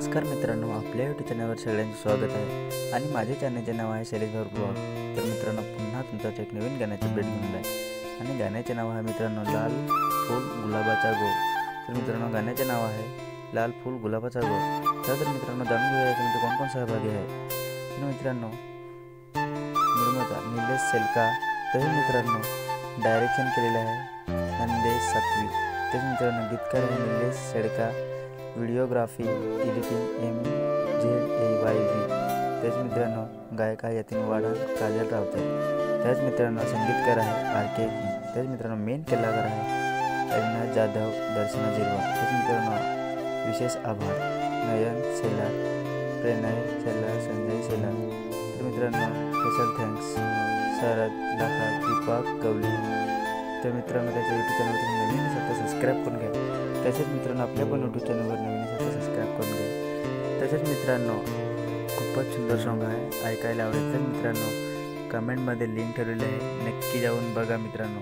नमस्कार मित्रांनो, आपल्या यूट्यूब चॅनलवर सगळ्यांचे स्वागत आहे आणि माझ्या चॅनलचे नाव आहे शैलेश भाऊ ब्लॉग। तर मित्रांनो, पुन्हा तुमचं एक नवीन गाण्याचं भेट घेऊन आले आणि गाण्याचे नाव आहे मित्रांनो लाल फूल गुलाबाचा गो। तर मित्रांनो, गाण्याचे नाव आहे लाल फूल गुलाबाचा गो। तर मित्रांनो, जाणून घेऊया याच्यामध्ये कोण कोण सहभागी आहे। तर मित्रांनो, निर्माता निलेश सेलका, तर मित्रांनो डायरेक्शन केलेलं आहे नंदेश सात्वी। तर मित्रांनो, गीतकार आहे निलेश सेलका, व्हिडिओग्राफी एडिटिंग MZAYV। त्याच मित्रांनो गायक आहे यतीन वाडा, काजल रावते। त्याच मित्रांनो संगीतकार आहे RK। त्याच मित्रांनो मेन कलाकार आहे अविनाश जाधव, दर्शना जिरवा। त्याच मित्रांनो विशेष आभार नयन सेलार, प्रणय सेलार, संजय सेलार। तर मित्रांनो स्पेशल थँक्स शरद लाखा, दीपक गवले। तर मित्रांनो, त्याच्या यूट्यूब चॅनलवर तुम्ही नवीन असाल तर सबस्क्राईब करून घ्या। तसेच मित्रांनो, आपल्या पण यूट्यूब चॅनलवर नवीन असेल तर सबस्क्राईब करून घ्या। तसेच मित्रांनो, खूपच सुंदर सॉन्ग आहे, ऐकायला आवडेल। तर मित्रांनो, कमेंटमध्ये लिंक ठेवलेली आहे, नक्की जाऊन बघा मित्रांनो।